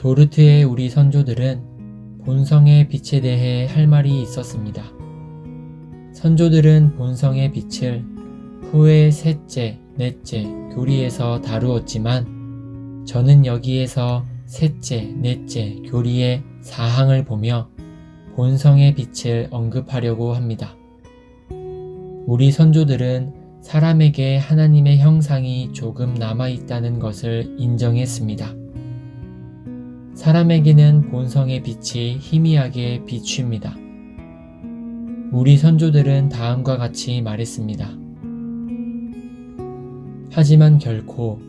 도르트의 우리 선조들은 본성의 빛에 대해 할 말이 있었습니다. 선조들은 본성의 빛을 후에 셋째, 넷째 교리에서 다루었지만 저는 여기에서 셋째, 넷째 교리의 사항을 보며 본성의 빛을 언급하려고 합니다. 우리 선조들은 사람에게 하나님의 형상이 조금 남아있다는 것을 인정했습니다. 사람에게는 본성의 빛이 희미하게 비춥니다. 우리 선조들은 다음과 같이 말했습니다. 하지만 결코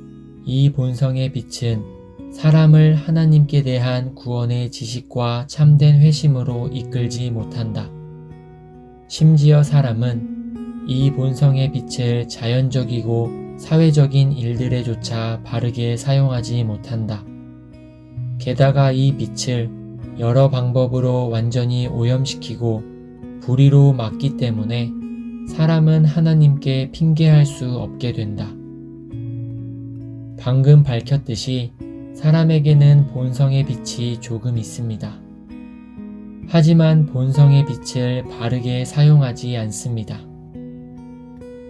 이 본성의 빛은 사람을 하나님께 대한 구원의 지식과 참된 회심으로 이끌지 못한다. 심지어 사람은 이 본성의 빛을 자연적이고 사회적인 일들에조차 바르게 사용하지 못한다. 게다가 이 빛을 여러 방법으로 완전히 오염시키고 불의로 막기 때문에 사람은 하나님께 핑계할 수 없게 된다. 방금 밝혔듯이 사람에게는 본성의 빛이 조금 있습니다. 하지만 본성의 빛을 바르게 사용하지 않습니다.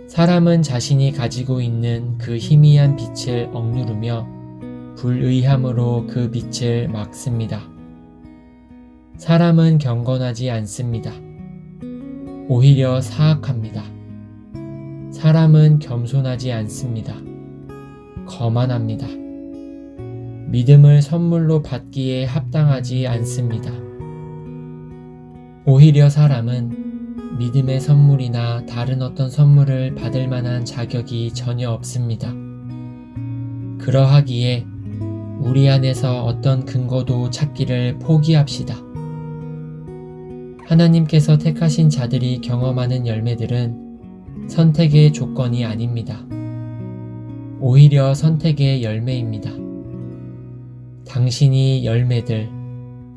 사람은 자신이 가지고 있는 그 희미한 빛을 억누르며 불의함으로 그 빛을 막습니다. 사람은 경건하지 않습니다. 오히려 사악합니다. 사람은 겸손하지 않습니다. 거만합니다. 믿음을 선물로 받기에 합당하지 않습니다. 오히려 사람은 믿음의 선물이나 다른 어떤 선물을 받을 만한 자격이 전혀 없습니다. 그러하기에 우리 안에서 어떤 근거도 찾기를 포기합시다. 하나님께서 택하신 자들이 경험하는 열매들은 선택의 조건이 아닙니다. 오히려 선택의 열매입니다. 당신이 열매들,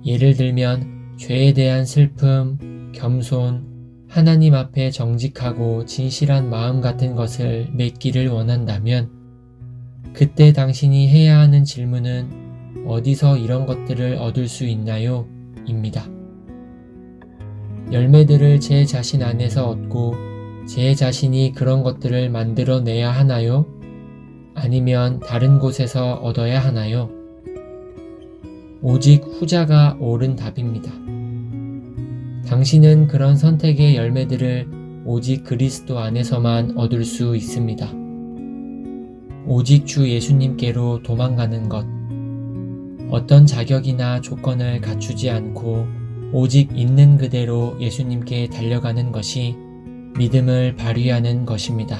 예를 들면 죄에 대한 슬픔, 겸손, 하나님 앞에 정직하고 진실한 마음 같은 것을 맺기를 원한다면 그때 당신이 해야 하는 질문은 어디서 이런 것들을 얻을 수 있나요? 입니다. 열매들을 제 자신 안에서 얻고 제 자신이 그런 것들을 만들어내야 하나요? 아니면 다른 곳에서 얻어야 하나요? 오직 후자가 옳은 답입니다. 당신은 그런 선택의 열매들을 오직 그리스도 안에서만 얻을 수 있습니다. 오직 주 예수님께로 도망가는 것, 어떤 자격이나 조건을 갖추지 않고 오직 있는 그대로 예수님께 달려가는 것이 믿음을 발휘하는 것입니다.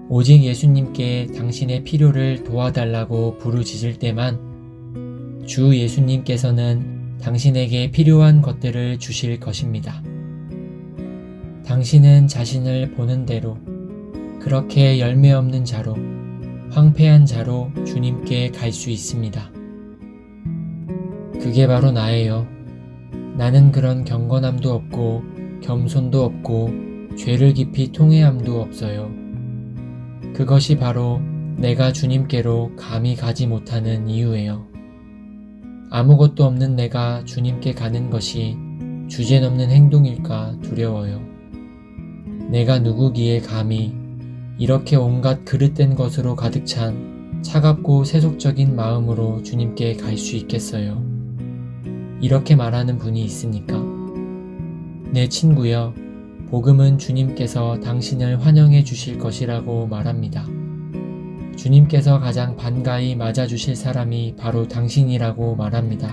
오직 예수님께 당신의 필요를 도와달라고 부르짖을 때만 주 예수님께서는 당신에게 필요한 것들을 주실 것입니다. 당신은 자신을 보는 대로 그렇게 열매 없는 자로, 황폐한 자로 주님께 갈 수 있습니다. 그게 바로 나예요. 나는 그런 경건함도 없고 겸손도 없고 죄를 깊이 통회함도 없어요. 그것이 바로 내가 주님께로 감히 가지 못하는 이유예요. 아무것도 없는 내가 주님께 가는 것이 주제넘는 행동일까 두려워요. 내가 누구기에 감히 이렇게 온갖 그릇된 것으로 가득 찬 차갑고 세속적인 마음으로 주님께 갈 수 있겠어요. 이렇게 말하는 분이 있습니까? 내 친구여, 복음은 주님께서 당신을 환영해 주실 것이라고 말합니다. 주님께서 가장 반가이 맞아주실 사람이 바로 당신이라고 말합니다.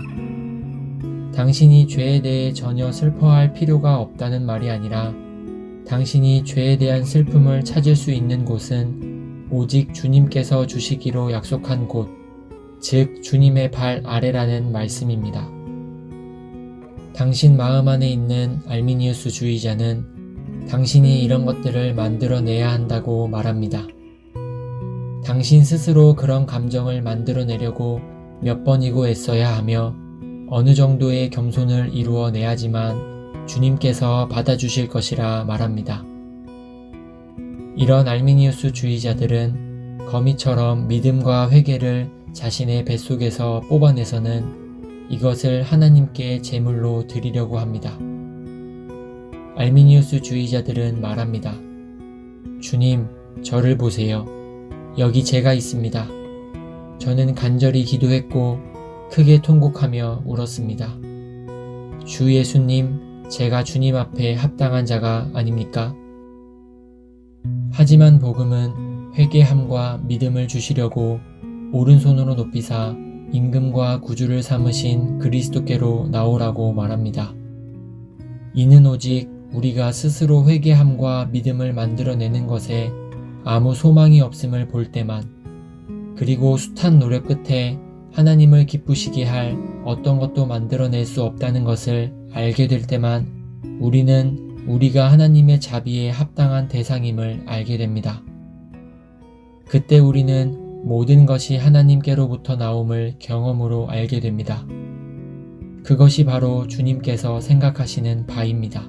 당신이 죄에 대해 전혀 슬퍼할 필요가 없다는 말이 아니라 당신이 죄에 대한 슬픔을 찾을 수 있는 곳은 오직 주님께서 주시기로 약속한 곳, 즉 주님의 발 아래라는 말씀입니다. 당신 마음 안에 있는 알미니우스 주의자는 당신이 이런 것들을 만들어내야 한다고 말합니다. 당신 스스로 그런 감정을 만들어내려고 몇 번이고 애써야 하며 어느 정도의 겸손을 이루어내야지만 주님께서 받아주실 것이라 말합니다. 이런 알미니우스 주의자들은 거미처럼 믿음과 회개를 자신의 뱃속에서 뽑아내서는 이것을 하나님께 제물로 드리려고 합니다. 알미니우스 주의자들은 말합니다. 주님, 저를 보세요. 여기 제가 있습니다. 저는 간절히 기도했고 크게 통곡하며 울었습니다. 주 예수님, 제가 주님 앞에 합당한 자가 아닙니까? 하지만 복음은 회개함과 믿음을 주시려고 오른손으로 높이사 임금과 구주를 삼으신 그리스도께로 나오라고 말합니다. 이는 오직 우리가 스스로 회개함과 믿음을 만들어내는 것에 아무 소망이 없음을 볼 때만, 그리고 숱한 노력 끝에 하나님을 기쁘시게 할 어떤 것도 만들어낼 수 없다는 것을 알게 될 때만 우리는 우리가 하나님의 자비에 합당한 대상임을 알게 됩니다. 그때 우리는 모든 것이 하나님께로부터 나옴을 경험으로 알게 됩니다. 그것이 바로 주님께서 생각하시는 바입니다.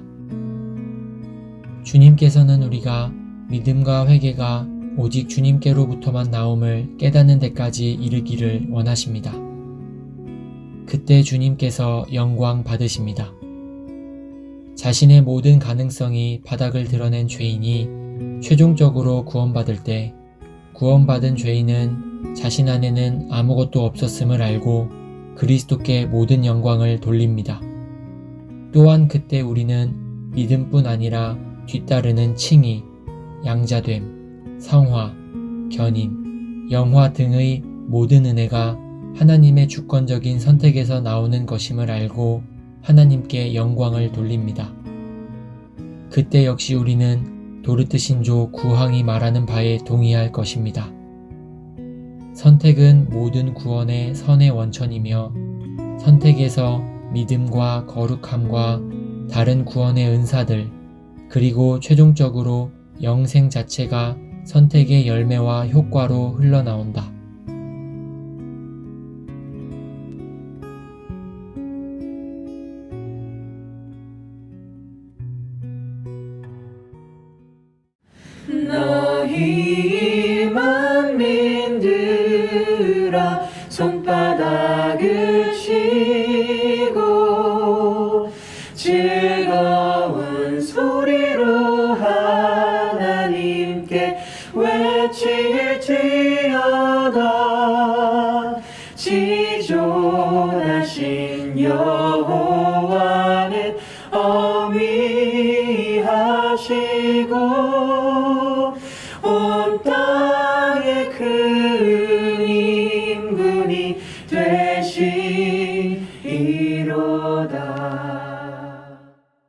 주님께서는 우리가 믿음과 회개가 오직 주님께로부터만 나옴을 깨닫는 데까지 이르기를 원하십니다. 그때 주님께서 영광 받으십니다. 자신의 모든 가능성이 바닥을 드러낸 죄인이 최종적으로 구원받을 때 구원받은 죄인은 자신 안에는 아무것도 없었음을 알고 그리스도께 모든 영광을 돌립니다. 또한 그때 우리는 믿음뿐 아니라 뒤따르는 칭의, 양자됨, 성화, 견인, 영화 등의 모든 은혜가 하나님의 주권적인 선택에서 나오는 것임을 알고 하나님께 영광을 돌립니다. 그때 역시 우리는 도르트신조 구항이 말하는 바에 동의할 것입니다. 선택은 모든 구원의 선의 원천이며 선택에서 믿음과 거룩함과 다른 구원의 은사들 그리고 최종적으로 영생 자체가 선택의 열매와 효과로 흘러나온다. 너희 만민들아 손바닥을 치고 즐거운 소리로 하나님께 외칠지어다. 지존하신 여호와는 어미하시고 온 땅에 그